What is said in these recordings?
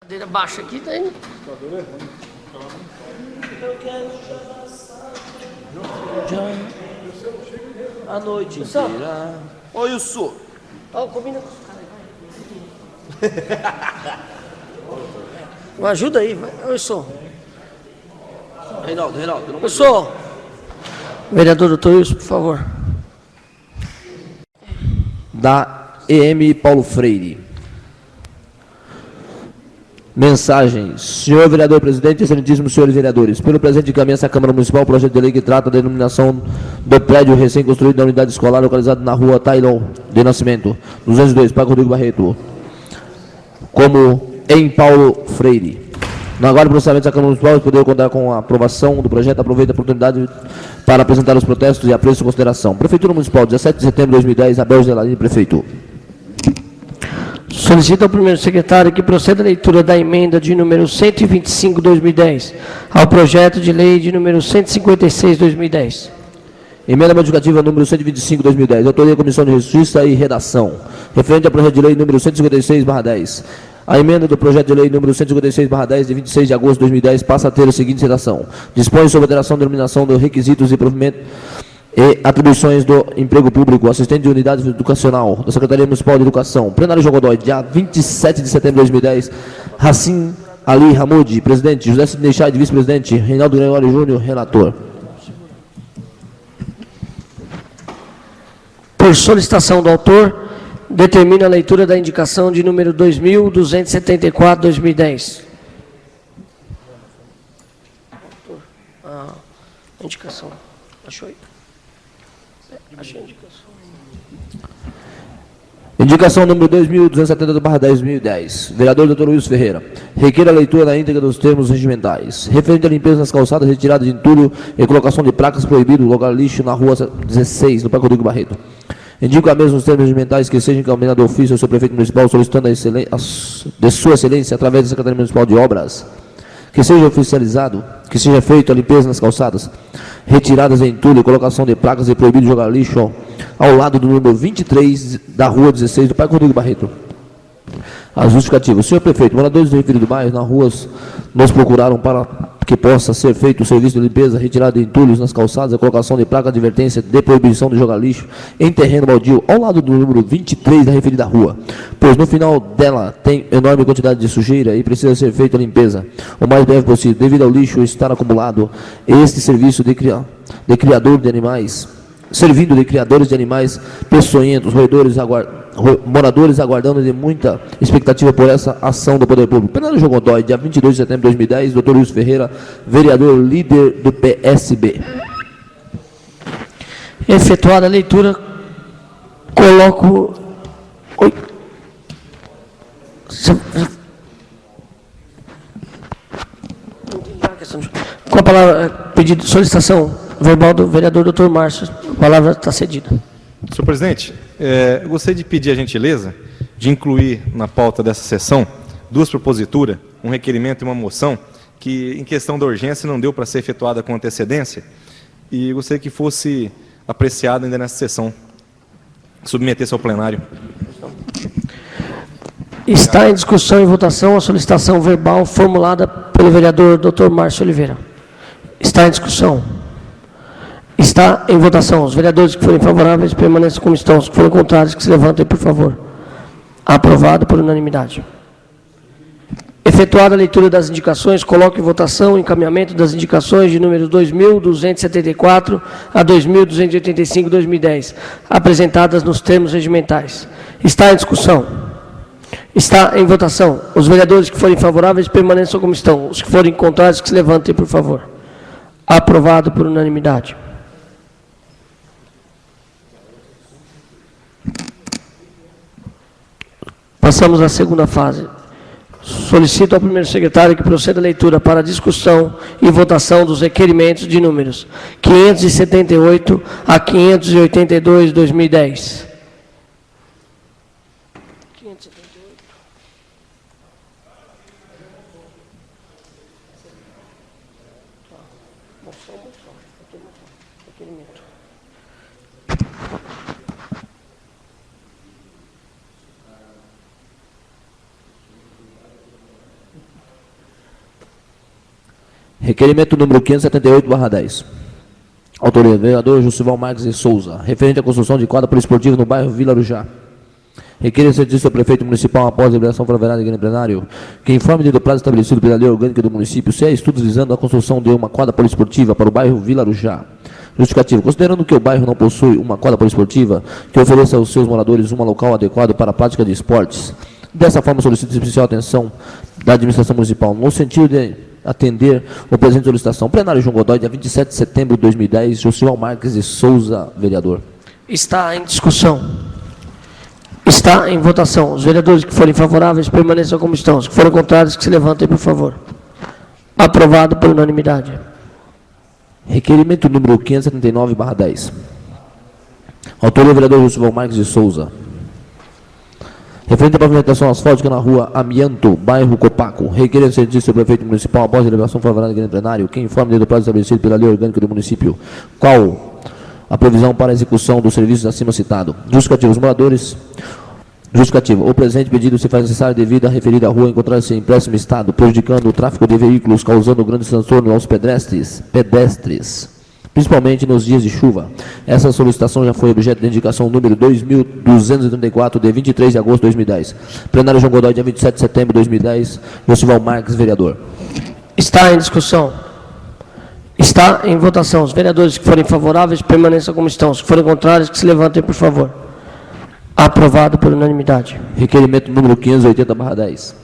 Cadeira baixa aqui, tá indo. Já a noite inteira. Oi, Wilson. Combina com os caras. Me ajuda aí, vai. Wilson. Reinaldo. Wilson. Vereador doutor Wilson, por favor. Da EM Paulo Freire. Mensagem. Senhor vereador presidente, excelentíssimos senhores vereadores, pelo presente encaminha-se à Câmara Municipal o projeto de lei que trata da denominação do prédio recém-construído da unidade escolar localizado na rua Tailon de Nascimento, 202, Parque Rodrigo Barreto, como em Paulo Freire. No aguardo do processamento da Câmara Municipal, poder contar com a aprovação do projeto, aproveita a oportunidade para apresentar os protestos e apreço e consideração. Prefeitura Municipal, 17 de setembro de 2010, Abel Gelalini, prefeito. Solicita ao primeiro secretário que proceda a leitura da emenda de número 125/2010 ao projeto de lei de número 156/2010. Emenda modificativa número 125/2010, autoria da Comissão de Justiça e Redação, referente ao projeto de lei número 156/10. A emenda do projeto de lei número 156/10, de 26 de agosto de 2010, passa a ter a seguinte redação. Dispõe sobre alteração de denominação dos requisitos e provimento e atribuições do emprego público, assistente de unidade educacional da Secretaria Municipal de Educação. Plenário João Godoy, dia 27 de setembro de 2010, Racim Ali Hamoud, presidente, José Sidney Chay, vice-presidente, Reinaldo Gregório Júnior, relator. Por solicitação do autor, determina a leitura da indicação de número 2274/2010. Indicação. Achou aí? Achei a indicação. Indicação número 2270/2010. Vereador Dr. Wilson Ferreira. Requer a leitura na íntegra dos termos regimentais. Referente à limpeza nas calçadas, retirada de entulho e colocação de placas proibido, lugar lixo na rua 16, no Parque Rodrigo Barreto. Indico a mesma os termos regimentais que seja encaminhado ofício ao seu prefeito municipal solicitando de sua excelência, através da Secretaria Municipal de Obras, que seja oficializado, que seja feita a limpeza nas calçadas, retiradas de entulho e colocação de placas e proibido jogar lixo ao lado do número 23 da rua 16 do Parque Rodrigo Barreto. As justificativas. Senhor prefeito, moradores do referido bairro nas ruas nos procuraram para que possa ser feito o serviço de limpeza, retirada de entulhos nas calçadas, a colocação de placa de advertência de proibição de jogar lixo em terreno baldio ao lado do número 23 da referida rua, pois no final dela tem enorme quantidade de sujeira e precisa ser feita a limpeza o mais breve possível, devido ao lixo estar acumulado. Este serviço de criador de animais, servindo de criadores de animais peçonhentos, moradores aguardando de muita expectativa por essa ação do Poder Público. Plenário João Godoy, dia 22 de setembro de 2010, Dr. Wilson Ferreira, vereador líder do PSB. Efetuada a leitura, coloco... Oi. Com a palavra, pedido de solicitação verbal do vereador Dr. Márcio, a palavra está cedida. Senhor presidente, eu gostaria de pedir a gentileza de incluir na pauta dessa sessão duas proposituras, um requerimento e uma moção, que em questão da urgência não deu para ser efetuada com antecedência, e gostaria que fosse apreciado ainda nessa sessão, submeter-se ao plenário. Está em discussão e votação a solicitação verbal formulada pelo vereador Dr. Márcio Oliveira. Está em discussão. Está em votação. Os vereadores que forem favoráveis permaneçam como estão. Os que forem contrários, que se levantem, por favor. Aprovado por unanimidade. Efetuada a leitura das indicações, coloco em votação o encaminhamento das indicações de números 2.274 a 2.285/2010, apresentadas nos termos regimentais. Está em discussão. Está em votação. Os vereadores que forem favoráveis permaneçam como estão. Os que forem contrários, que se levantem, por favor. Aprovado por unanimidade. Passamos à segunda fase. Solicito ao primeiro secretário que proceda a leitura para discussão e votação dos requerimentos de números 578 a 582/2010. 578. Moção. Requerimento. Requerimento número 578/10. Autoria, vereador Jussival Marques de Souza, referente à construção de quadra poliesportiva no bairro Vila Arujá. Requer serviço ao prefeito municipal após a deliberação favorável em plenário, que informe dentro do prazo estabelecido pela lei orgânica do município se há estudos visando a construção de uma quadra poliesportiva para o bairro Vila Arujá. Justificativo. Considerando que o bairro não possui uma quadra poliesportiva que ofereça aos seus moradores um local adequado para a prática de esportes, dessa forma solicito especial atenção da administração municipal no sentido de atender o presente solicitação. Plenário João Godoy, dia 27 de setembro de 2010, Jussival Marques de Souza, vereador. Está em discussão. Está em votação. Os vereadores que forem favoráveis permaneçam como estão. Os que forem contrários, que se levantem, por favor. Aprovado por unanimidade. Requerimento número 579/10. Autoria, vereador Jussival Marques de Souza. Referente à pavimentação asfáltica na rua Amianto, bairro Copaco, requer serviço ao prefeito municipal após a deliberação favorável em plenário, que informe dentro do prazo estabelecido pela lei orgânica do município, qual a previsão para a execução dos serviços acima citado. Justificativo. Os moradores. Justificativo. O presente pedido se faz necessário devido à referida rua encontrar-se em péssimo estado, prejudicando o tráfego de veículos, causando grandes transtornos aos pedestres, principalmente nos dias de chuva. Essa solicitação já foi objeto de indicação número 2234, de 23 de agosto de 2010. Plenário João Godoy, dia 27 de setembro de 2010. Jussival Marques, vereador. Está em discussão. Está em votação. Os vereadores que forem favoráveis permaneçam como estão. Os que forem contrários, que se levantem, por favor. Aprovado por unanimidade. Requerimento número 580/10.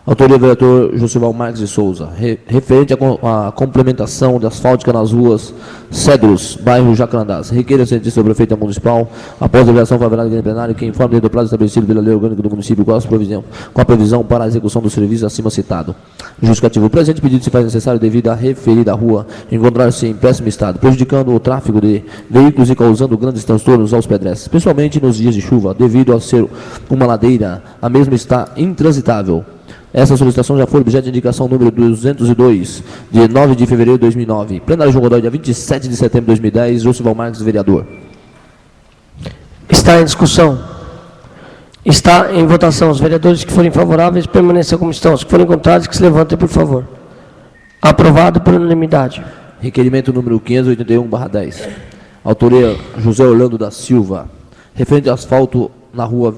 Autoria, vereador Jussival Marques de Souza. Referente à complementação de asfáltica nas ruas Cedros, bairro Jacarandás. Requer serviço ao prefeito municipal após a deliberação favorável em plenário, que informe dentro do prazo estabelecido pela lei orgânica do município com a previsão para a execução dos serviços acima citado. Justificativo. O presente pedido se faz necessário devido à referida rua encontrar-se em péssimo estado, prejudicando o tráfego de veículos e causando grandes transtornos aos pedestres, principalmente nos dias de chuva, devido a ser uma ladeira, a mesma está intransitável. Essa solicitação já foi objeto de indicação número 202, de 9 de fevereiro de 2009. Plenário João Godoy, dia 27 de setembro de 2010, Jussival Marques, vereador. Está em discussão. Está em votação. Os vereadores que forem favoráveis permaneçam como estão. Os que forem contrários, que se levantem, por favor. Aprovado por unanimidade. Requerimento número 581/10. Autoria José Orlando da Silva. Referente ao asfalto na rua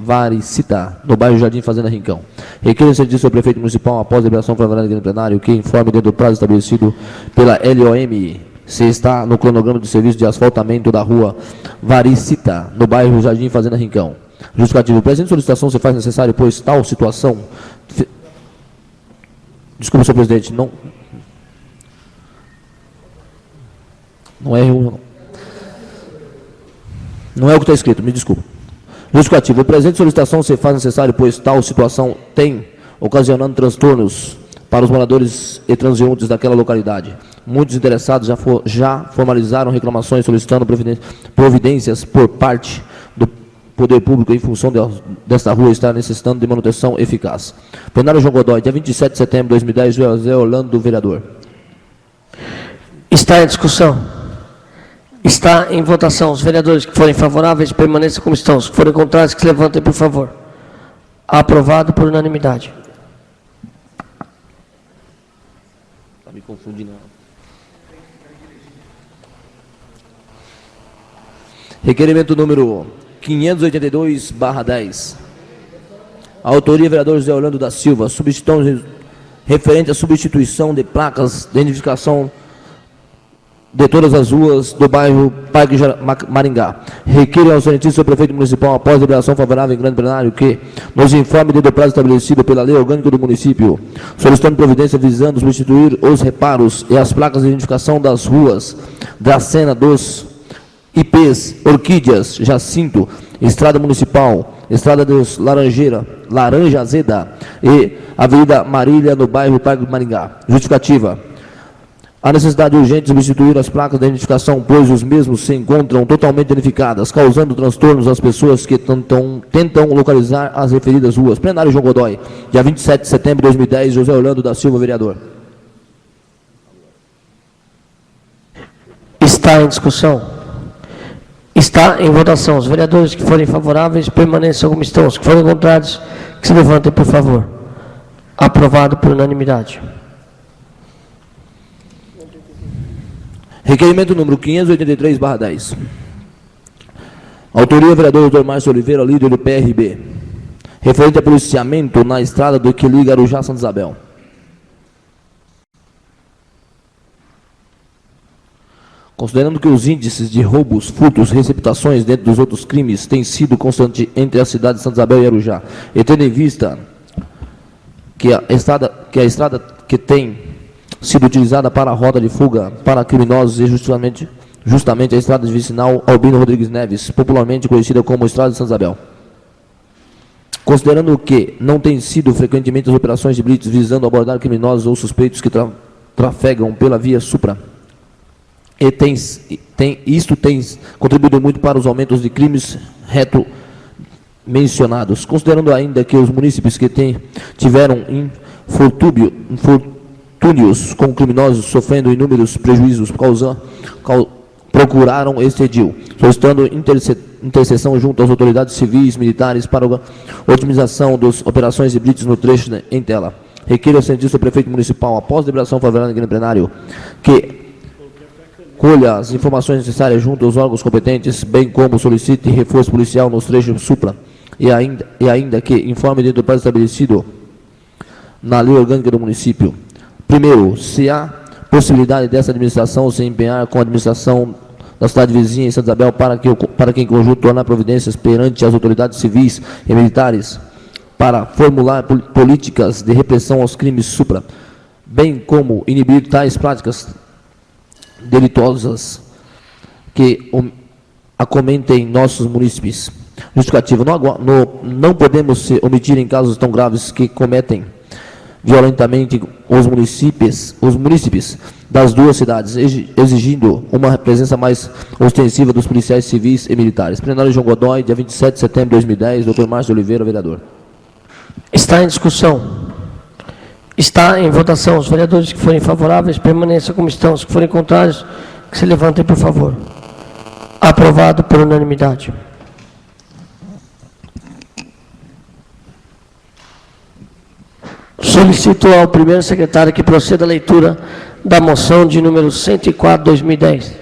Varicita, no bairro Jardim Fazenda Rincão. Requer serviço ao prefeito municipal após a deliberação favorável em plenário, que informe dentro do prazo estabelecido pela LOM se está no cronograma de serviço de asfaltamento da rua Varicita, no bairro Jardim Fazenda Rincão. Justificativo. Presente solicitação se faz necessário, pois tal situação... Desculpe, senhor presidente, não é R1, não é o que está escrito, me desculpe. Justificativo. O presente solicitação se faz necessário, pois tal situação tem ocasionando transtornos para os moradores e transeuntes daquela localidade. Muitos interessados já formalizaram reclamações solicitando providências por parte do poder público em função desta rua estar necessitando de manutenção eficaz. Plenário João Godoy, dia 27 de setembro de 2010, José Orlando, vereador. Está em discussão. Está em votação. Os vereadores que forem favoráveis permaneçam como estão. Os que forem contrários, que se levantem, por favor. Aprovado por unanimidade. Está me confundindo. Requerimento número 582/10. Autoria, vereador José Orlando da Silva. Referente à substituição de placas de identificação de todas as ruas do bairro Parque Maringá. Requer ao excelentíssimo prefeito municipal, após a deliberação favorável em grande plenário, que nos informe dentro do prazo estabelecido pela lei orgânica do município, solicitando providência visando substituir os reparos e as placas de identificação das ruas Dracena dos IPs, Orquídeas, Jacinto, Estrada Municipal, Estrada dos Laranja Azeda e Avenida Marília, no bairro Parque Maringá. Justificativa. A necessidade urgente de substituir as placas de identificação, pois os mesmos se encontram totalmente danificadas, causando transtornos às pessoas que tentam localizar as referidas ruas. Plenário João Godoy, dia 27 de setembro de 2010, José Orlando da Silva, vereador. Está em discussão. Está em votação. Os vereadores que forem favoráveis permaneçam como estão. Os que forem contrários, que se levantem, por favor. Aprovado por unanimidade. Requerimento número 583/10. Autoria, vereador Dr. Márcio Oliveira, líder do PRB. Referente a policiamento na estrada do que liga Arujá a Santa Isabel. Considerando que os índices de roubos, furtos, receptações, dentre dos outros crimes, têm sido constantes entre a cidade de Santa Isabel e Arujá, e tendo em vista que a estrada que tem sido utilizada para a rota de fuga para criminosos e justamente a estrada vicinal Albino Rodrigues Neves, popularmente conhecida como Estrada de Santa Isabel. Considerando que não tem sido frequentemente as operações de blitz visando abordar criminosos ou suspeitos que trafegam pela via Supra, isto tem contribuído muito para os aumentos de crimes mencionados, considerando ainda que os munícipes que tiveram infortúnios com criminosos sofrendo inúmeros prejuízos procuraram este edil, solicitando intercessão junto às autoridades civis e militares para a otimização das operações de blitz no trecho em tela. Requer ao cientista prefeito municipal, após deliberação favorável no plenário, que colha as informações necessárias junto aos órgãos competentes, bem como solicite reforço policial nos trechos Supra, e ainda que informe dentro do prazo estabelecido na lei orgânica do município. Primeiro, se há possibilidade dessa administração se empenhar com a administração da cidade vizinha em Santa Isabel para que em conjunto tornar providências perante as autoridades civis e militares para formular políticas de repressão aos crimes Supra, bem como inibir tais práticas delitosas que acometem nossos munícipes. Justificativo, não podemos se omitir em casos tão graves que cometem violentamente os munícipes das duas cidades, exigindo uma presença mais ostensiva dos policiais civis e militares. Plenário João Godoy, dia 27 de setembro de 2010, Dr. Márcio Oliveira, vereador. Está em discussão. Está em votação. Os vereadores que forem favoráveis, permaneçam como estão. Os que forem contrários, que se levantem, por favor. Aprovado por unanimidade. Solicito ao primeiro secretário que proceda à leitura da moção de número 104/2010.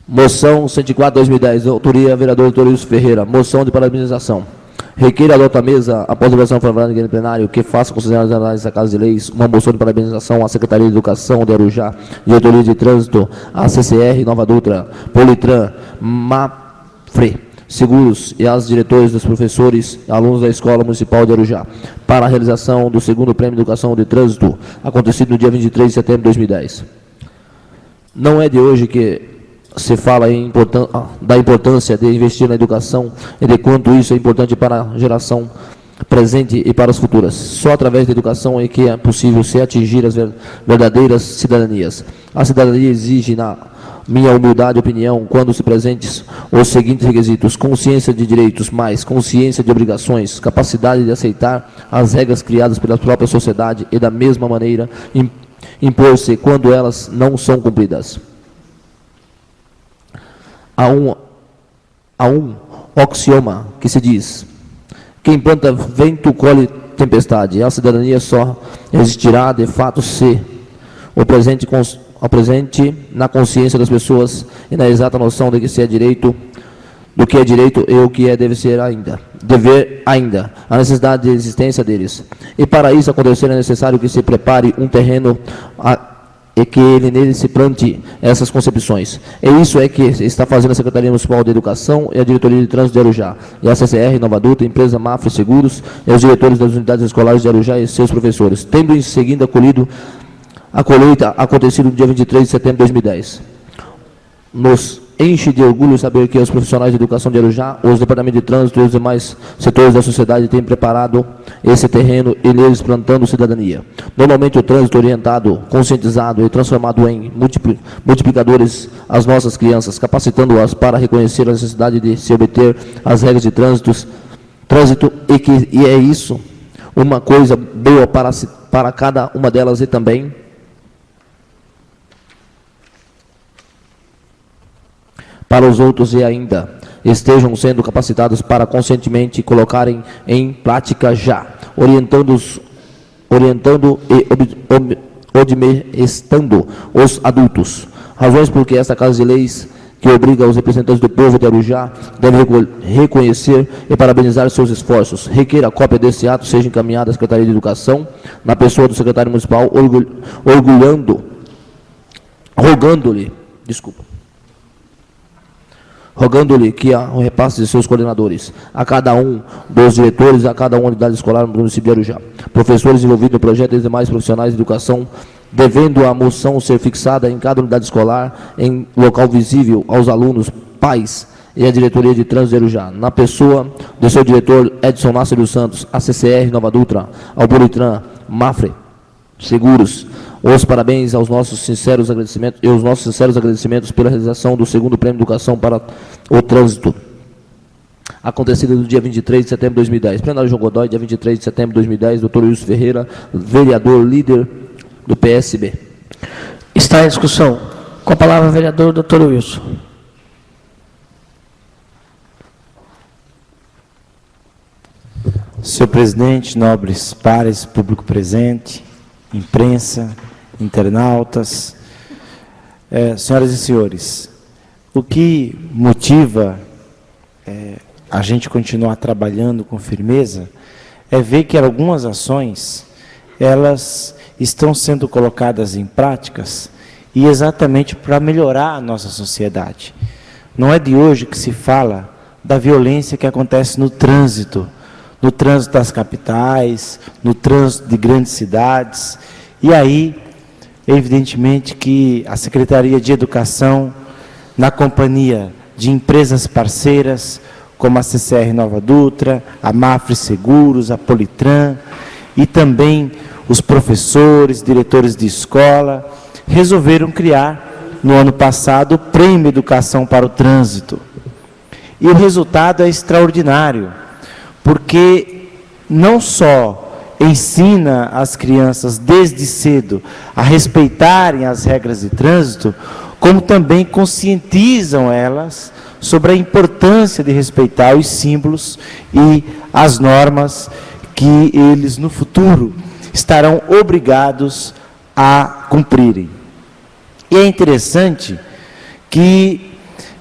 Moção 104/2010, autoria vereador Dr. Wilson Ferreira. Moção de parabenização. Requer a outra mesa, após a votação favorável no plenário, que faça considerar as análises da Casa de Leis uma moção de parabenização à Secretaria de Educação de Arujá, Diretoria de Trânsito, à CCR Nova Dutra, Politran, Mafre, Seguros e aos diretores dos professores e alunos da Escola Municipal de Arujá, para a realização do segundo Prêmio de Educação de Trânsito, acontecido no dia 23 de setembro de 2010. Não é de hoje que se fala da importância de investir na educação e de quanto isso é importante para a geração presente e para as futuras. Só através da educação é que é possível se atingir as verdadeiras cidadanias. A cidadania exige, na minha humildade opinião, quando se presentes os seguintes requisitos: consciência de direitos, mais consciência de obrigações, capacidade de aceitar as regras criadas pela própria sociedade e, da mesma maneira, impor-se quando elas não são cumpridas. Há um axioma que se diz: quem planta vento colhe tempestade. A cidadania só existirá de fato se o presente na consciência das pessoas e na exata noção de que se é direito, do que é direito e o que deve ser dever ainda, a necessidade de existência deles. E para isso acontecer é necessário que se prepare um terreno e que ele nele se plante essas concepções. E isso é que está fazendo a Secretaria Municipal de Educação e a Diretoria de Trânsito de Arujá, e a CCR Nova Dutra, a empresa Mafre Seguros, e os diretores das unidades escolares de Arujá e seus professores, tendo em seguida acolhido a colheita acontecida no dia 23 de setembro de 2010. Nos enche de orgulho saber que os profissionais de educação de Arujá, os departamentos de trânsito e os demais setores da sociedade têm preparado esse terreno e neles plantando cidadania. Normalmente o trânsito orientado, conscientizado e transformado em multiplicadores as nossas crianças, capacitando-as para reconhecer a necessidade de se obter as regras de trânsito e é isso uma coisa boa para cada uma delas e também para os outros e ainda estejam sendo capacitados para conscientemente colocarem em prática já, orientando e admoestando os adultos. Razões por que esta Casa de Leis, que obriga os representantes do povo de Arujá, deve reconhecer e parabenizar seus esforços. Requer a cópia desse ato seja encaminhada à Secretaria de Educação, na pessoa do secretário municipal, rogando-lhe que o repasse de seus coordenadores, a cada um dos diretores, a cada uma unidade escolar no município de Arujá, professores envolvidos no projeto e demais profissionais de educação, devendo a moção ser fixada em cada unidade escolar, em local visível aos alunos, pais e a diretoria de trânsito de Arujá, na pessoa do seu diretor Edson Nasser dos Santos, a CCR Nova Dutra, ao Politran, Mafre, Seguros. Os parabéns aos nossos sinceros agradecimentos pela realização do segundo Prêmio de Educação para o Trânsito, acontecido no dia 23 de setembro de 2010. Plenário João Godoy, dia 23 de setembro de 2010, doutor Wilson Ferreira, vereador líder do PSB. Está em discussão. Com a palavra, vereador doutor Wilson. Senhor presidente, nobres pares, público presente, imprensa, internautas, senhoras e senhores, o que motiva a gente continuar trabalhando com firmeza é ver que algumas ações, elas estão sendo colocadas em práticas e exatamente para melhorar a nossa sociedade. Não é de hoje que se fala da violência que acontece no trânsito das capitais, no trânsito de grandes cidades. E aí, evidentemente que a Secretaria de Educação, na companhia de empresas parceiras, como a CCR Nova Dutra, a Mafre Seguros, a Politran, e também os professores, diretores de escola, resolveram criar, no ano passado, o Prêmio Educação para o Trânsito. E o resultado é extraordinário, porque não só ensina as crianças desde cedo a respeitarem as regras de trânsito, como também conscientizam elas sobre a importância de respeitar os símbolos e as normas que eles no futuro estarão obrigados a cumprirem. E é interessante que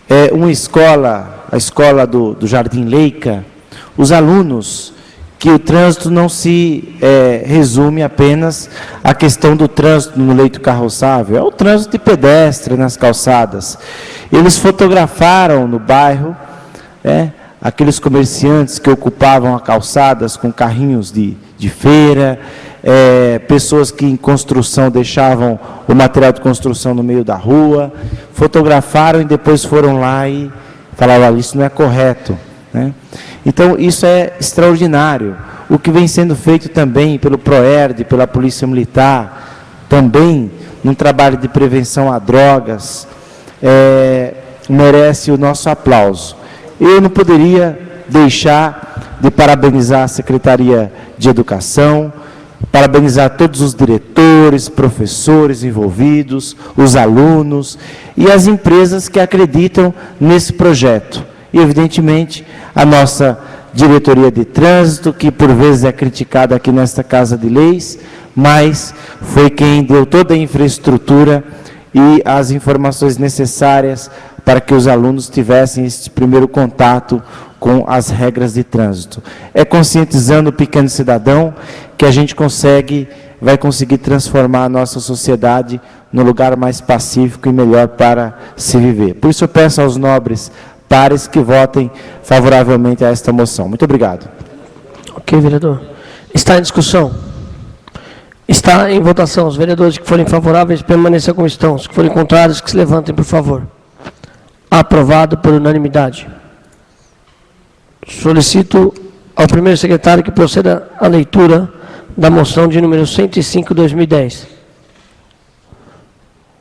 a escola do Jardim Leica, os alunos, que o trânsito não se resume apenas à questão do trânsito no leito carroçável, é o trânsito de pedestre nas calçadas. Eles fotografaram no bairro aqueles comerciantes que ocupavam as calçadas com carrinhos de feira, pessoas que em construção deixavam o material de construção no meio da rua, fotografaram e depois foram lá e falaram, isso não é correto, né? Então, isso é extraordinário. O que vem sendo feito também pelo PROERD, pela Polícia Militar, também num trabalho de prevenção a drogas, merece o nosso aplauso. Eu não poderia deixar de parabenizar a Secretaria de Educação, parabenizar todos os diretores, professores envolvidos, os alunos e as empresas que acreditam nesse projeto. E, evidentemente, a nossa diretoria de trânsito, que por vezes é criticada aqui nesta Casa de Leis, mas foi quem deu toda a infraestrutura e as informações necessárias para que os alunos tivessem esse primeiro contato com as regras de trânsito. É conscientizando o pequeno cidadão que a gente vai conseguir transformar a nossa sociedade num lugar mais pacífico e melhor para se viver. Por isso eu peço aos nobres pares que votem favoravelmente a esta moção. Muito obrigado. Ok, vereador. Está em discussão. Está em votação. Os vereadores que forem favoráveis permaneçam como estão. Os que forem contrários, que se levantem, por favor. Aprovado por unanimidade. Solicito ao primeiro secretário que proceda à leitura da moção de número 105/2010.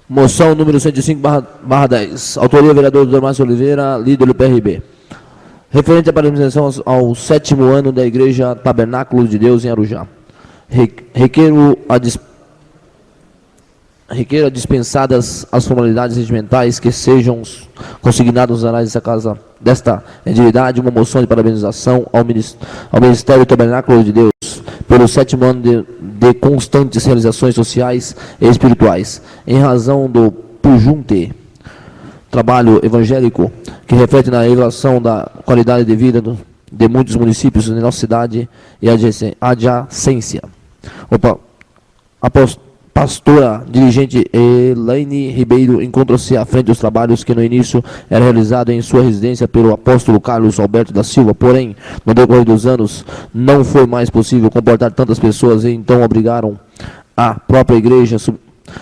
Moção número 105/10. Autoria, vereador Dr. Márcio Oliveira, líder do PRB. Referente à parabenização ao 7º ano da Igreja Tabernáculo de Deus em Arujá. Requeiro requeira dispensadas as formalidades regimentais que sejam consignadas nos anais desta entidade, uma moção de parabenização ao Ministério do Tabernáculo de Deus pelo 7º ano de constantes realizações sociais e espirituais, em razão do pujante trabalho evangélico que reflete na elevação da qualidade de vida de muitos municípios de nossa cidade e adjacência. A pastora dirigente Elaine Ribeiro encontra-se à frente dos trabalhos que no início era realizado em sua residência pelo apóstolo Carlos Alberto da Silva, porém, no decorrer dos anos, não foi mais possível comportar tantas pessoas e então obrigaram a própria igreja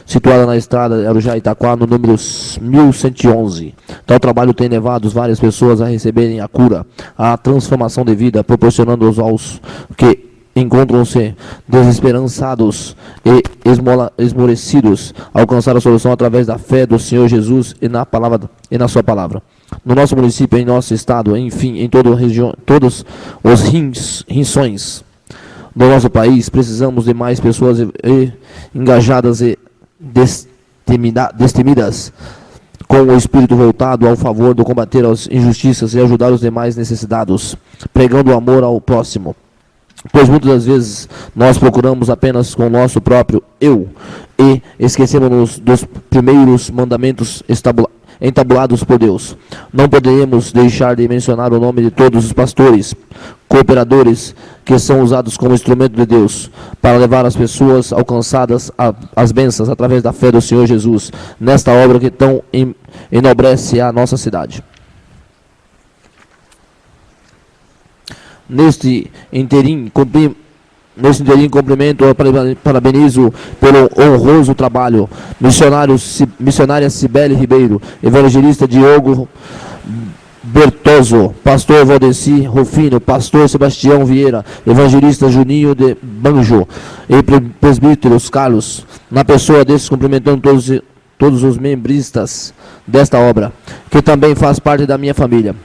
situada na estrada Arujá Itaquá, no número 1111. Tal trabalho tem levado várias pessoas a receberem a cura, a transformação de vida, proporcionando aos que encontram-se desesperançados e esmorecidos alcançar a solução através da fé do Senhor Jesus e na sua palavra. No nosso município, em nosso estado, enfim, em toda a região, todos os rincões do nosso país, precisamos de mais pessoas engajadas e destemidas, com o espírito voltado ao favor de combater as injustiças e ajudar os demais necessitados, pregando o amor ao próximo. Pois muitas das vezes nós procuramos apenas com o nosso próprio eu e esquecemos dos primeiros mandamentos entabulados por Deus. Não poderemos deixar de mencionar o nome de todos os pastores, cooperadores que são usados como instrumento de Deus para levar as pessoas alcançadas às bênçãos através da fé do Senhor Jesus, nesta obra que tão enobrece a nossa cidade. Neste interim, cumprimento, parabenizo pelo honroso trabalho missionária Cibele Ribeiro, evangelista Diogo Bertoso, pastor Valdeci Rufino, pastor Sebastião Vieira, evangelista Juninho de Banjo e presbíteros Carlos, na pessoa desses, cumprimentando todos os membristas desta obra, que também faz parte da minha família.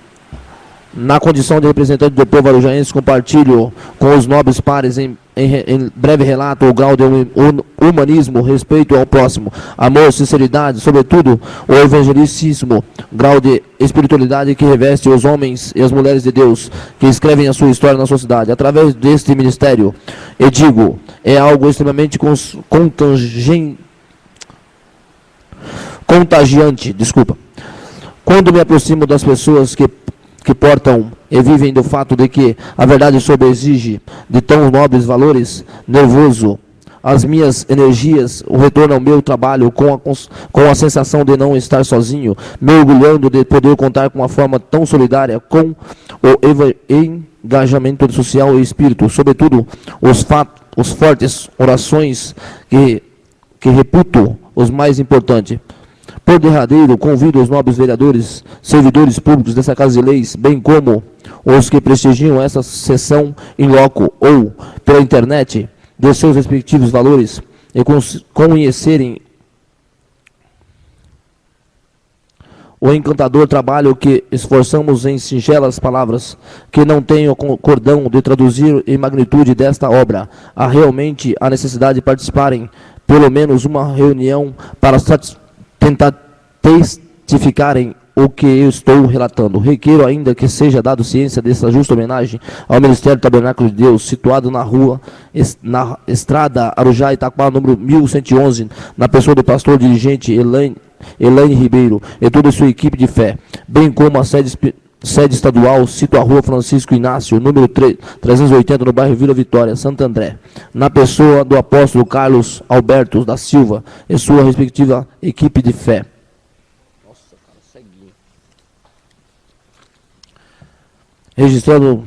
Na condição de representante do povo arujaense, compartilho com os nobres pares em breve relato o grau de humanismo, respeito ao próximo, amor, sinceridade, sobretudo o evangelicíssimo grau de espiritualidade que reveste os homens e as mulheres de Deus que escrevem a sua história na sua cidade. Através deste ministério, eu digo, é algo extremamente contagiante. Quando me aproximo das pessoas que portam e vivem do fato de que a verdade sobreexige de tão nobres valores, nervoso, as minhas energias, o retorno ao meu trabalho com a sensação de não estar sozinho, me orgulhando de poder contar com uma forma tão solidária com o engajamento social e espírito, sobretudo os fortes orações que reputo os mais importantes. Por derradeiro, convido os nobres vereadores, servidores públicos dessa Casa de Leis, bem como os que prestigiam essa sessão em loco ou pela internet, de seus respectivos valores, e conhecerem o encantador trabalho que esforçamos em singelas palavras, que não tenho cordão de traduzir em magnitude desta obra, há realmente a necessidade de participarem, pelo menos uma reunião, para tentar testificarem o que eu estou relatando. Requeiro ainda que seja dado ciência dessa justa homenagem ao Ministério do Tabernáculo de Deus, situado na estrada Arujá Itaquá, número 1111, na pessoa do pastor dirigente Elaine Ribeiro e toda a sua equipe de fé, bem como a sede estadual, cito a rua Francisco Inácio, número 380, no bairro Vila Vitória, Santo André, na pessoa do apóstolo Carlos Alberto da Silva e sua respectiva equipe de fé. Registrando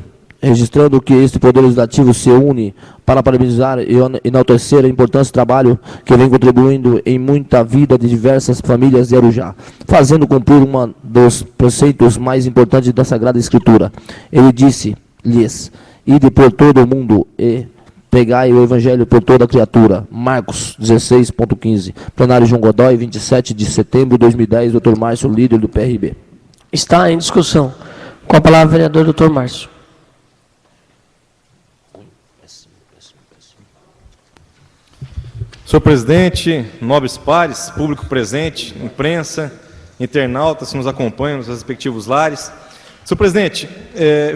que este Poder Legislativo se une para parabenizar e enaltecer a importância do trabalho que vem contribuindo em muita vida de diversas famílias de Arujá, fazendo cumprir um dos preceitos mais importantes da Sagrada Escritura. Ele disse-lhes: ide por todo o mundo e pregai o Evangelho por toda a criatura. Marcos 16.15. Plenário João Godoy, 27 de setembro de 2010, Dr. Márcio, líder do PRB. Está em discussão. Com a palavra, vereador Dr. Márcio. Senhor presidente, nobres pares, público presente, imprensa, internautas que nos acompanham nos respectivos lares. Senhor presidente,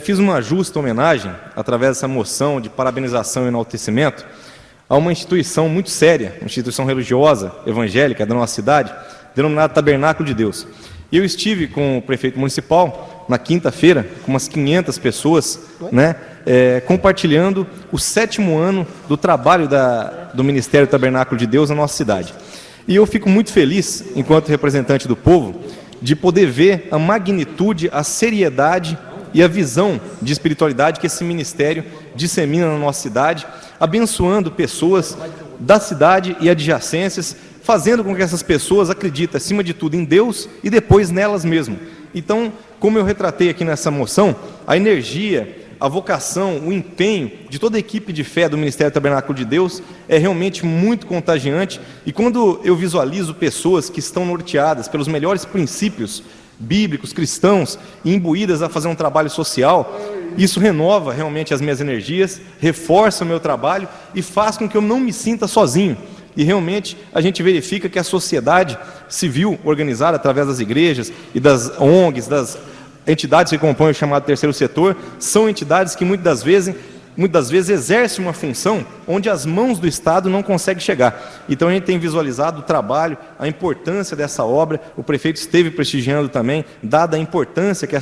fiz uma justa homenagem, através dessa moção de parabenização e enaltecimento, a uma instituição muito séria, uma instituição religiosa, evangélica da nossa cidade, denominada Tabernáculo de Deus. E eu estive com o prefeito municipal na quinta-feira, com umas 500 pessoas, compartilhando o 7º ano do trabalho do Ministério Tabernáculo de Deus na nossa cidade. E eu fico muito feliz, enquanto representante do povo, de poder ver a magnitude, a seriedade e a visão de espiritualidade que esse ministério dissemina na nossa cidade, abençoando pessoas da cidade e adjacências, fazendo com que essas pessoas acreditem, acima de tudo, em Deus e depois nelas mesmas. Então, como eu retratei aqui nessa moção, a energia, a vocação, o empenho de toda a equipe de fé do Ministério Tabernáculo de Deus é realmente muito contagiante. E quando eu visualizo pessoas que estão norteadas pelos melhores princípios bíblicos, cristãos, e imbuídas a fazer um trabalho social, isso renova realmente as minhas energias, reforça o meu trabalho e faz com que eu não me sinta sozinho. E realmente a gente verifica que a sociedade civil organizada através das igrejas e das ONGs, das entidades que compõem o chamado terceiro setor, são entidades que muitas das vezes exercem uma função onde as mãos do Estado não conseguem chegar. Então a gente tem visualizado o trabalho, a importância dessa obra, o prefeito esteve prestigiando também, dada a importância que a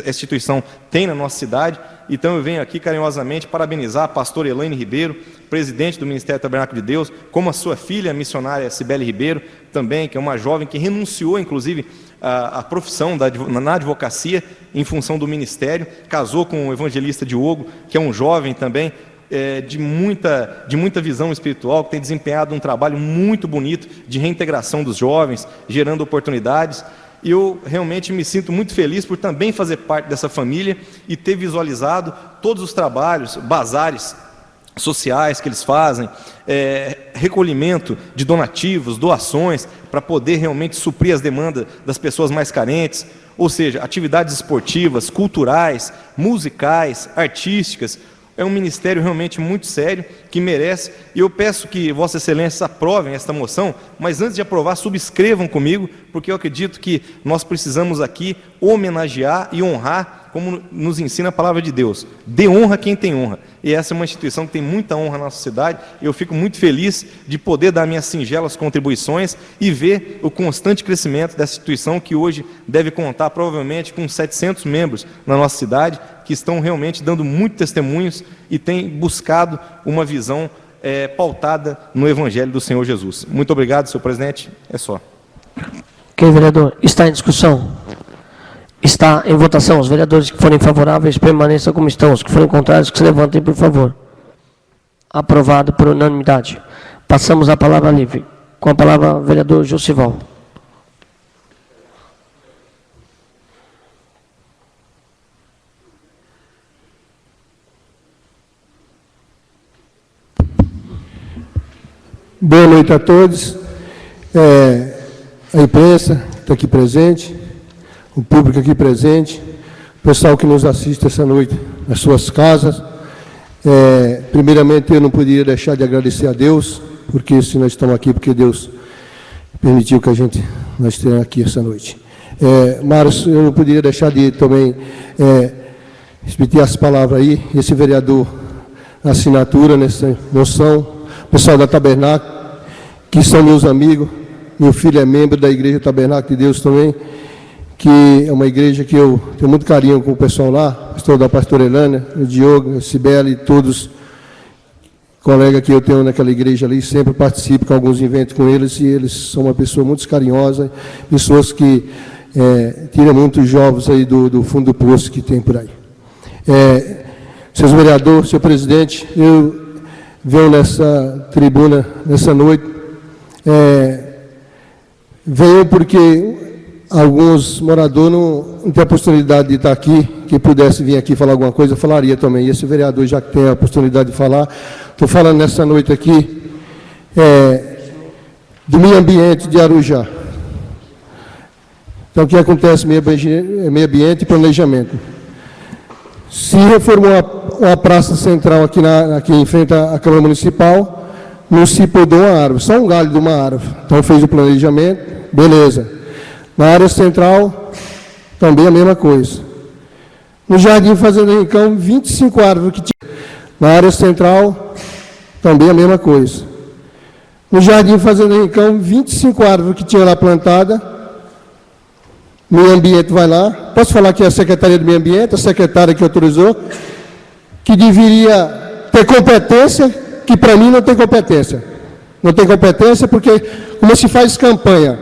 instituição tem na nossa cidade. Então eu venho aqui carinhosamente parabenizar a pastora Elaine Ribeiro, presidente do Ministério Tabernáculo de Deus, como a sua filha, a missionária Cibele Ribeiro, também, que é uma jovem que renunciou, inclusive, a profissão na advocacia em função do ministério, casou com o evangelista Diogo, que é um jovem também de muita visão espiritual, que tem desempenhado um trabalho muito bonito de reintegração dos jovens, gerando oportunidades. E eu realmente me sinto muito feliz por também fazer parte dessa família e ter visualizado todos os trabalhos, bazares sociais que eles fazem, recolhimento de donativos, doações, para poder realmente suprir as demandas das pessoas mais carentes, ou seja, atividades esportivas, culturais, musicais, artísticas. É um ministério realmente muito sério, que merece, e eu peço que Vossa Excelência aprovem esta moção, mas antes de aprovar, subscrevam comigo, porque eu acredito que nós precisamos aqui homenagear e honrar, como nos ensina a palavra de Deus. Dê honra a quem tem honra. E essa é uma instituição que tem muita honra na nossa cidade, e eu fico muito feliz de poder dar minhas singelas contribuições e ver o constante crescimento dessa instituição, que hoje deve contar provavelmente com 700 membros na nossa cidade, que estão realmente dando muitos testemunhos e têm buscado uma visão pautada no Evangelho do Senhor Jesus. Muito obrigado, senhor presidente. É só. Ok, vereador. Está em discussão? Está em votação. Os vereadores que forem favoráveis permaneçam como estão. Os que forem contrários, que se levantem, por favor. Aprovado por unanimidade. Passamos à palavra livre. Com a palavra, o vereador Josival. Boa noite a todos. A imprensa que está aqui presente, o público aqui presente, o pessoal que nos assiste essa noite nas suas casas. Primeiramente, eu não poderia deixar de agradecer a Deus, porque se nós estamos aqui, porque Deus permitiu que nós estejamos aqui essa noite. Mas eu não poderia deixar de também repetir as palavras aí, esse vereador, a assinatura nessa moção, o pessoal da Tabernáculo, que são meus amigos. Meu filho é membro da Igreja Tabernáculo de Deus também, que é uma igreja que eu tenho muito carinho com o pessoal lá, da pastora Elânia, o Diogo, a Cibele, todos colegas que eu tenho naquela igreja ali, sempre participo com alguns eventos com eles, e eles são uma pessoa muito carinhosa, pessoas que tiram muitos jovens aí do fundo do poço que tem por aí. Senhor vereador, senhor presidente, eu venho nessa tribuna, nessa noite, venho porque alguns moradores não têm a oportunidade de estar aqui, que pudesse vir aqui falar alguma coisa, eu falaria também. E esse vereador, já que tem a oportunidade de falar, estou falando nessa noite aqui, do meio ambiente de Arujá. Então, o que acontece meio ambiente e planejamento. Se reformou a praça central aqui em frente à Câmara Municipal, não se podou uma árvore, só um galho de uma árvore. Então fez o planejamento, beleza. Na área central, também a mesma coisa. No Jardim Fazenda Rincão, 25 árvores que tinha. Na área central, também a mesma coisa. No Jardim Fazenda Rincão, 25 árvores que tinha lá plantada. Meio Ambiente vai lá. Posso falar que é a Secretaria do Meio Ambiente, a secretária que autorizou, que deveria ter competência, que para mim não tem competência. Não tem competência porque, como se faz campanha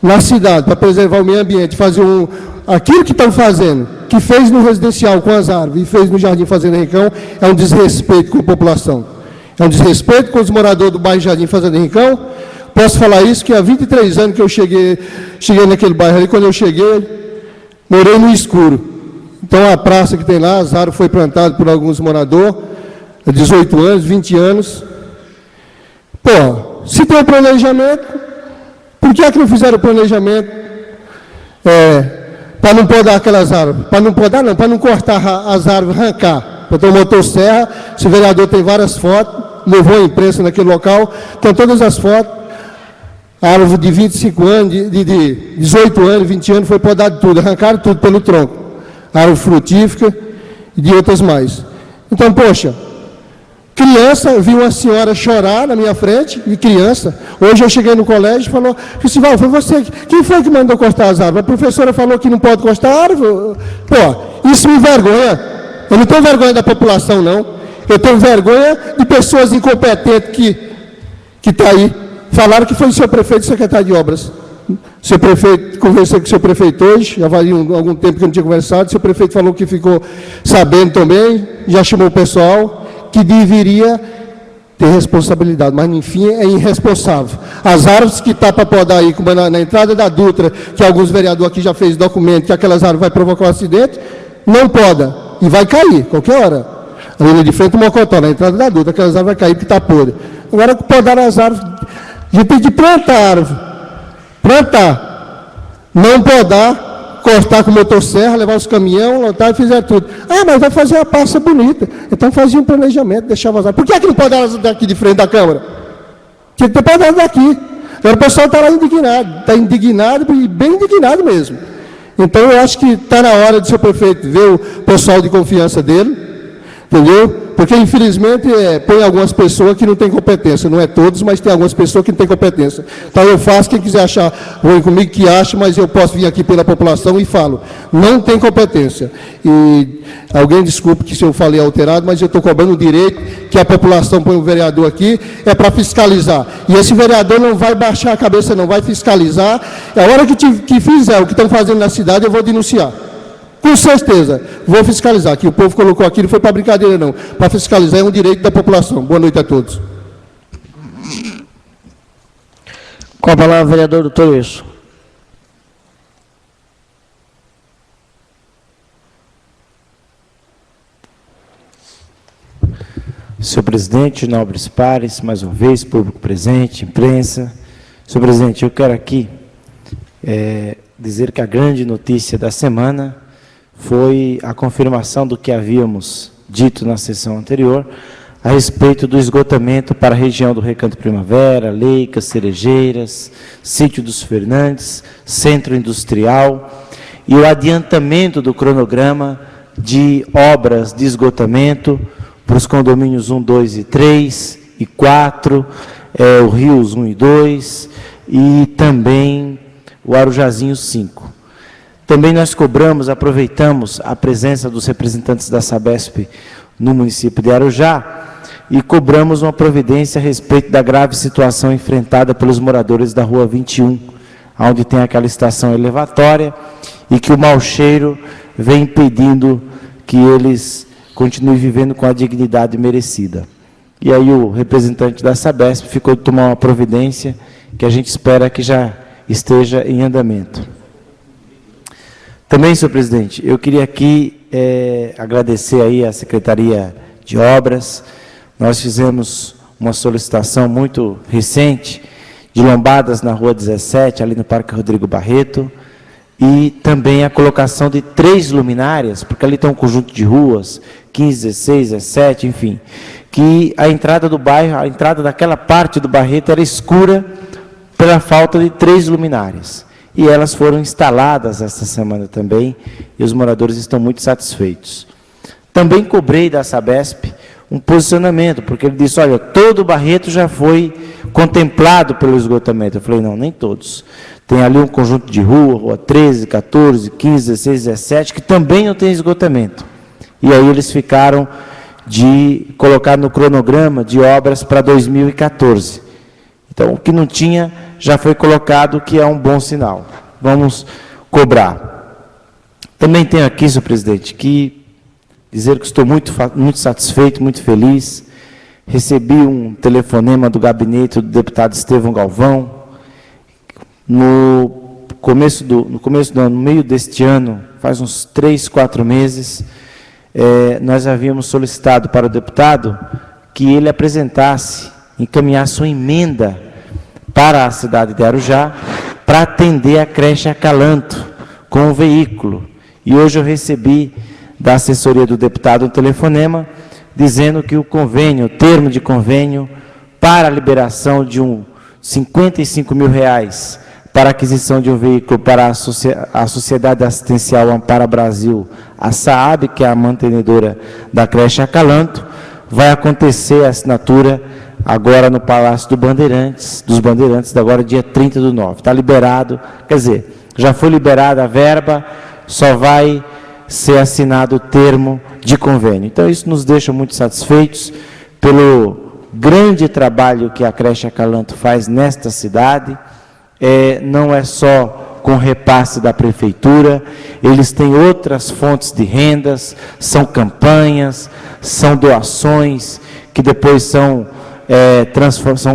na cidade para preservar o meio ambiente, fazer aquilo que estão fazendo, que fez no residencial com as árvores e fez no Jardim Fazenda Rincão, é um desrespeito com a população. É um desrespeito com os moradores do bairro Jardim Fazenda Rincão. Posso falar isso, que há 23 anos que eu cheguei naquele bairro ali, quando eu cheguei, morei no escuro. Então, a praça que tem lá, as árvores foi plantada por alguns moradores, há 18 anos, 20 anos. Pô, se tem um planejamento, por que é que não fizeram o planejamento para não podar aquelas árvores? Para não podar, não, para não cortar as árvores, arrancar. Para ter uma motosserra, esse vereador tem várias fotos, levou a imprensa naquele local, tem todas as fotos. A árvore de 25 anos, de 18 anos, 20 anos, foi podado tudo, arrancaram tudo pelo tronco. Árvore frutífera e de outras mais. Então, poxa, criança, vi uma senhora chorar na minha frente, e criança, hoje eu cheguei no colégio e falou, Festival, foi você, quem foi que mandou cortar as árvores? A professora falou que não pode cortar a árvore. Pô, isso me envergonha. Eu não tenho vergonha da população, não. Eu tenho vergonha de pessoas incompetentes que estão aí. Falaram que foi o seu prefeito e secretário de obras. Seu prefeito, conversei com o seu prefeito hoje, já valia algum tempo que eu não tinha conversado, seu prefeito falou que ficou sabendo também, já chamou o pessoal, que deveria ter responsabilidade, mas enfim é irresponsável. As árvores que está para podar aí, como na entrada da Dutra, que alguns vereadores aqui já fez documento, que aquelas árvores vai provocar um acidente, não poda, e vai cair, qualquer hora. Ali de frente do Mocotó, na entrada da Dutra, aquelas árvores vai cair porque está podre. Agora, podar as árvores, a gente tem que plantar a árvore. Plantar, não podar, cortar com motosserra, levar os caminhões, lotar e fizer tudo. Ah, mas vai fazer a praça bonita. Então fazia um planejamento, deixava as árvores. Por que é que não pode dar daqui de frente da Câmara? Tinha que ter podado daqui. Agora o pessoal está lá indignado e bem indignado mesmo. Então eu acho que está na hora de seu prefeito ver o pessoal de confiança dele, entendeu? Porque, infelizmente, põe algumas pessoas que não têm competência. Não é todos, mas tem algumas pessoas que não têm competência. Então, eu faço, quem quiser achar ruim comigo, que ache, mas eu posso vir aqui pela população e falo. Não tem competência. E alguém desculpe que se eu falei alterado, mas eu estou cobrando o direito que a população põe o vereador aqui, é para fiscalizar. E esse vereador não vai baixar a cabeça, não vai fiscalizar. A hora que fizer o que estão fazendo na cidade, eu vou denunciar. Com certeza, vou fiscalizar, que o povo colocou aqui, não foi para brincadeira não, para fiscalizar é um direito da população. Boa noite a todos. Com a palavra, vereador doutor Wilson. Senhor presidente, nobres pares, mais uma vez, público presente, imprensa. Senhor presidente, eu quero aqui dizer que a grande notícia da semana foi a confirmação do que havíamos dito na sessão anterior, a respeito do esgotamento para a região do Recanto Primavera, Leicas, Cerejeiras, Sítio dos Fernandes, Centro Industrial, e o adiantamento do cronograma de obras de esgotamento para os condomínios 1, 2 e 3 e 4, o Rios 1 e 2, e também o Arujazinho 5. Também nós aproveitamos a presença dos representantes da Sabesp no município de Arujá e cobramos uma providência a respeito da grave situação enfrentada pelos moradores da Rua 21, onde tem aquela estação elevatória e que o mau cheiro vem impedindo que eles continuem vivendo com a dignidade merecida. E aí o representante da Sabesp ficou de tomar uma providência que a gente espera que já esteja em andamento. Também, senhor presidente, eu queria aqui agradecer aí à Secretaria de Obras. Nós fizemos uma solicitação muito recente de lombadas na Rua 17, ali no Parque Rodrigo Barreto, e também a colocação de 3 luminárias, porque ali tem um conjunto de ruas, 15, 16, 17, enfim, que a entrada do bairro, a entrada daquela parte do Barreto era escura pela falta de 3 luminárias. E elas foram instaladas esta semana também, e os moradores estão muito satisfeitos. Também cobrei da Sabesp um posicionamento, porque ele disse, olha, todo o Barreto já foi contemplado pelo esgotamento. Eu falei, não, nem todos. Tem ali um conjunto de rua 13, 14, 15, 16, 17, que também não tem esgotamento. E aí eles ficaram de colocar no cronograma de obras para 2014. Então, o que não tinha já foi colocado, que é um bom sinal. Vamos cobrar. Também tenho aqui, senhor presidente, que dizer que estou muito satisfeito, muito feliz. Recebi um telefonema do gabinete do deputado Estevão Galvão. No meio deste ano, faz uns 3, 4 meses, nós havíamos solicitado para o deputado que ele apresentasse, encaminhasse uma emenda para a cidade de Arujá para atender a creche Acalanto com o veículo. E hoje eu recebi da assessoria do deputado um telefonema dizendo que o convênio, o termo de convênio para a liberação de R$55 mil para a aquisição de um veículo para a Sociedade Assistencial Ampara Brasil, a SAAB, que é a mantenedora da creche Acalanto, vai acontecer a assinatura agora no Palácio dos Bandeirantes, agora dia 30/9. Está liberado, quer dizer, já foi liberada a verba, só vai ser assinado o termo de convênio. Então, isso nos deixa muito satisfeitos pelo grande trabalho que a creche Acalanto faz nesta cidade. Não é só com repasse da prefeitura, eles têm outras fontes de rendas, são campanhas, são doações que depois são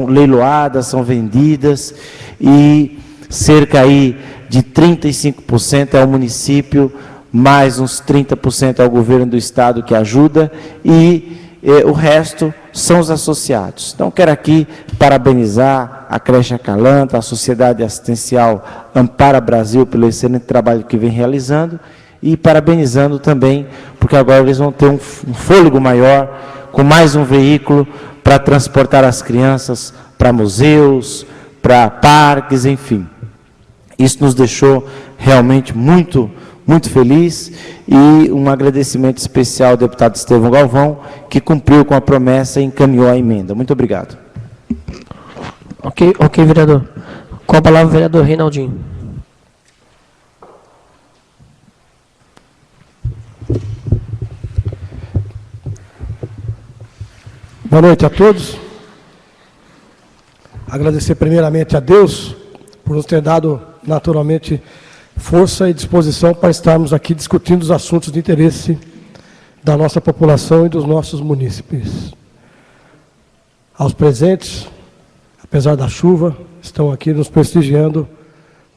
leiloadas, são vendidas, e cerca aí de 35% é o município, mais uns 30% é o governo do estado que ajuda, e o resto são os associados. Então, quero aqui parabenizar a creche Acalanto, a Sociedade Assistencial Ampara Brasil pelo excelente trabalho que vem realizando, e parabenizando também, porque agora eles vão ter um fôlego maior, com mais um veículo para transportar as crianças para museus, para parques, enfim. Isso nos deixou realmente muito feliz, e um agradecimento especial ao deputado Estevão Galvão, que cumpriu com a promessa e encaminhou a emenda. Muito obrigado. Ok, vereador. Com a palavra o vereador Reinaldinho. Boa noite a todos. Agradecer primeiramente a Deus por nos ter dado, naturalmente, força e disposição para estarmos aqui discutindo os assuntos de interesse da nossa população e dos nossos munícipes. Aos presentes, apesar da chuva, estão aqui nos prestigiando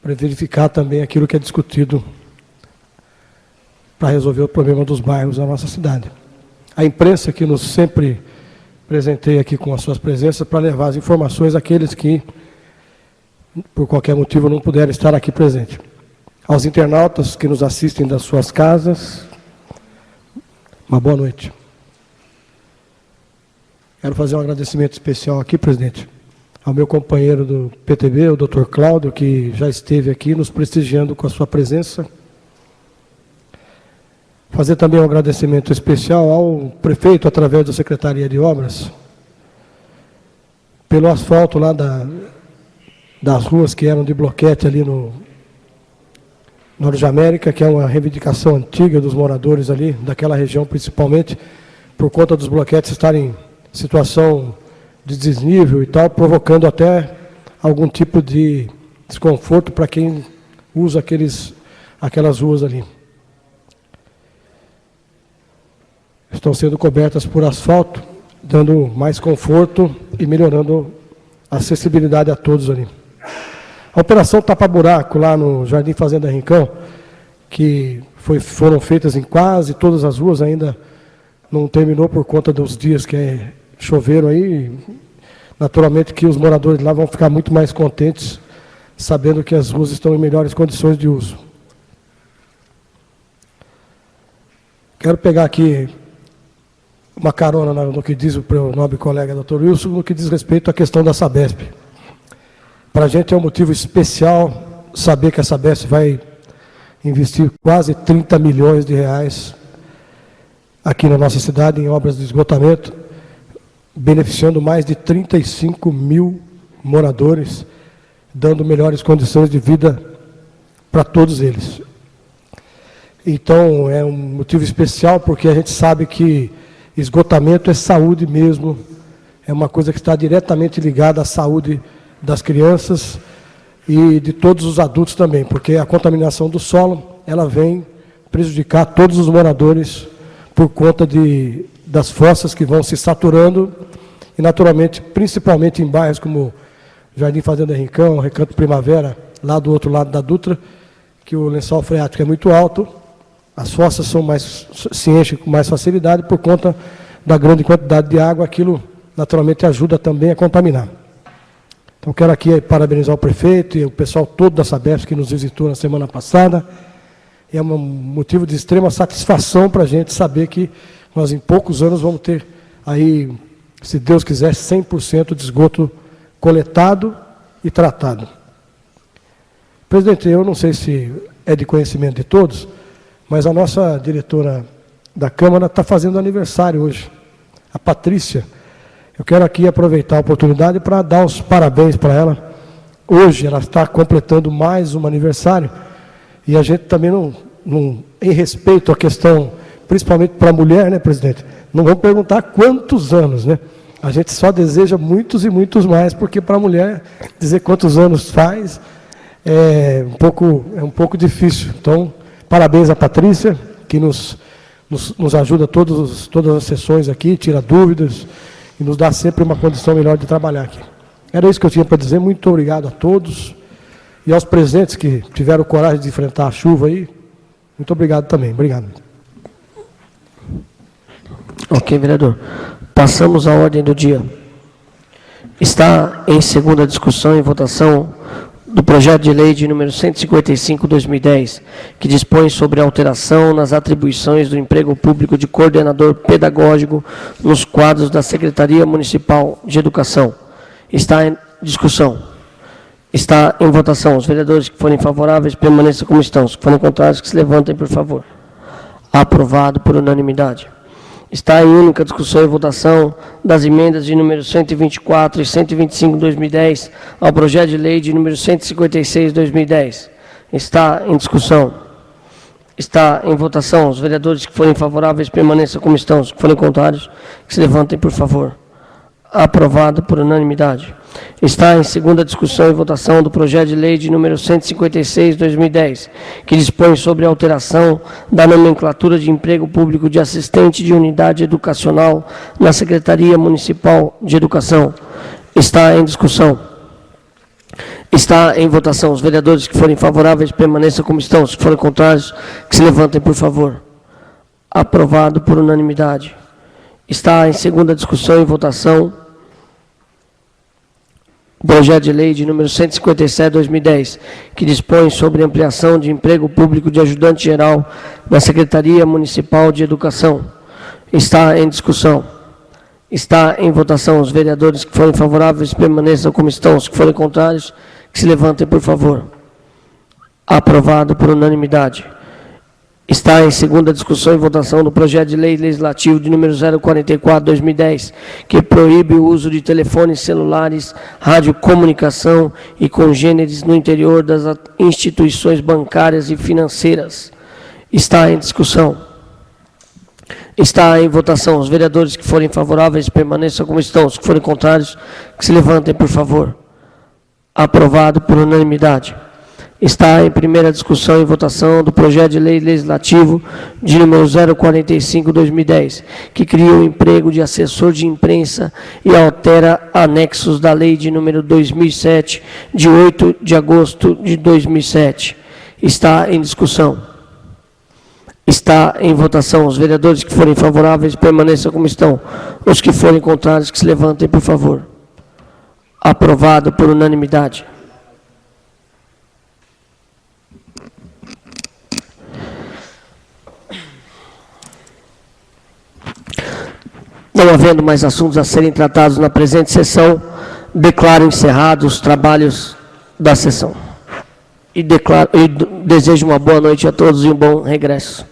para verificar também aquilo que é discutido para resolver o problema dos bairros da nossa cidade. A imprensa que nos sempre presenteia aqui com as suas presenças para levar as informações àqueles que, por qualquer motivo, não puderam estar aqui presentes. Aos internautas que nos assistem das suas casas, uma boa noite. Quero fazer um agradecimento especial aqui, presidente, ao meu companheiro do PTB, o Dr. Cláudio, que já esteve aqui nos prestigiando com a sua presença. Fazer também um agradecimento especial ao prefeito, através da Secretaria de Obras, pelo asfalto lá das ruas que eram de bloquete ali no Norte América, que é uma reivindicação antiga dos moradores ali, daquela região principalmente, por conta dos bloquetes estarem em situação de desnível e tal, provocando até algum tipo de desconforto para quem usa aquelas ruas ali. Estão sendo cobertas por asfalto, dando mais conforto e melhorando a acessibilidade a todos ali. A operação tapa-buraco lá no Jardim Fazenda Rincão, que foram feitas em quase todas as ruas, ainda não terminou por conta dos dias que choveram aí. Naturalmente que os moradores lá vão ficar muito mais contentes, sabendo que as ruas estão em melhores condições de uso. Quero pegar aqui uma carona no que diz o nobre colega Dr. Wilson, no que diz respeito à questão da Sabesp. Para a gente é um motivo especial saber que a Sabesp vai investir quase 30 milhões de reais aqui na nossa cidade em obras de esgotamento, beneficiando mais de 35 mil moradores, dando melhores condições de vida para todos eles. Então, é um motivo especial porque a gente sabe que esgotamento é saúde mesmo, é uma coisa que está diretamente ligada à saúde das crianças e de todos os adultos também, porque a contaminação do solo, ela vem prejudicar todos os moradores por conta das fossas que vão se saturando e, naturalmente, principalmente em bairros como Jardim Fazenda Rincão, Recanto Primavera, lá do outro lado da Dutra, que o lençol freático é muito alto, as fossas se enchem com mais facilidade por conta da grande quantidade de água, aquilo naturalmente ajuda também a contaminar. Então, quero aqui parabenizar o prefeito e o pessoal todo da Sabesp que nos visitou na semana passada. É um motivo de extrema satisfação para a gente saber que nós, em poucos anos, vamos ter aí, se Deus quiser, 100% de esgoto coletado e tratado. Presidente, eu não sei se é de conhecimento de todos, mas a nossa diretora da Câmara está fazendo aniversário hoje, a Patrícia. Eu quero aqui aproveitar a oportunidade para dar os parabéns para ela. Hoje ela está completando mais um aniversário e a gente também em respeito à questão, principalmente para a mulher, né, presidente? Não vamos perguntar quantos anos, né? A gente só deseja muitos e muitos mais, porque para a mulher dizer quantos anos faz é um pouco difícil. Então, parabéns à Patrícia, que nos ajuda todas as sessões aqui, tira dúvidas e nos dá sempre uma condição melhor de trabalhar aqui. Era isso que eu tinha para dizer. Muito obrigado a todos e aos presentes que tiveram coragem de enfrentar a chuva aí. Muito obrigado também. Obrigado. Ok, vereador. Passamos à ordem do dia. Está em segunda discussão e votação do projeto de lei de número 155/2010, que dispõe sobre alteração nas atribuições do emprego público de coordenador pedagógico nos quadros da Secretaria Municipal de Educação. Está em discussão. Está em votação. Os vereadores que forem favoráveis permaneçam como estão. Os que forem contrários, que se levantem, por favor. Aprovado por unanimidade. Está em única discussão e votação das emendas de número 124 e 125/2010 ao projeto de lei de número 156/2010. Está em discussão. Está em votação. Os vereadores que forem favoráveis permaneçam como estão. Os que forem contrários, que se levantem, por favor. Aprovado por unanimidade. Está em segunda discussão e votação do projeto de lei de número 156/2010, que dispõe sobre a alteração da nomenclatura de emprego público de assistente de unidade educacional na Secretaria Municipal de Educação. Está em discussão. Está em votação. Os vereadores que forem favoráveis permaneçam como estão. Os que forem contrários, que se levantem, por favor. Aprovado por unanimidade. Está em segunda discussão e votação o projeto de lei de número 157/2010, que dispõe sobre ampliação de emprego público de ajudante geral na Secretaria Municipal de Educação. Está em discussão. Está em votação. Os vereadores que forem favoráveis permaneçam como estão. Os que forem contrários, que se levantem, por favor. Aprovado por unanimidade. Está em segunda discussão e votação do projeto de lei legislativo de número 044/2010, que proíbe o uso de telefones celulares, radiocomunicação e congêneres no interior das instituições bancárias e financeiras. Está em discussão. Está em votação. Os vereadores que forem favoráveis permaneçam como estão. Os que forem contrários, que se levantem, por favor. Aprovado por unanimidade. Está em primeira discussão e votação do projeto de lei legislativo de número 045/2010, que cria o emprego de assessor de imprensa e altera anexos da lei de número 2007, de 8 de agosto de 2007. Está em discussão. Está em votação. Os vereadores que forem favoráveis permaneçam como estão. Os que forem contrários, que se levantem, por favor. Aprovado por unanimidade. Não havendo mais assuntos a serem tratados na presente sessão, declaro encerrados os trabalhos da sessão. E desejo uma boa noite a todos e um bom regresso.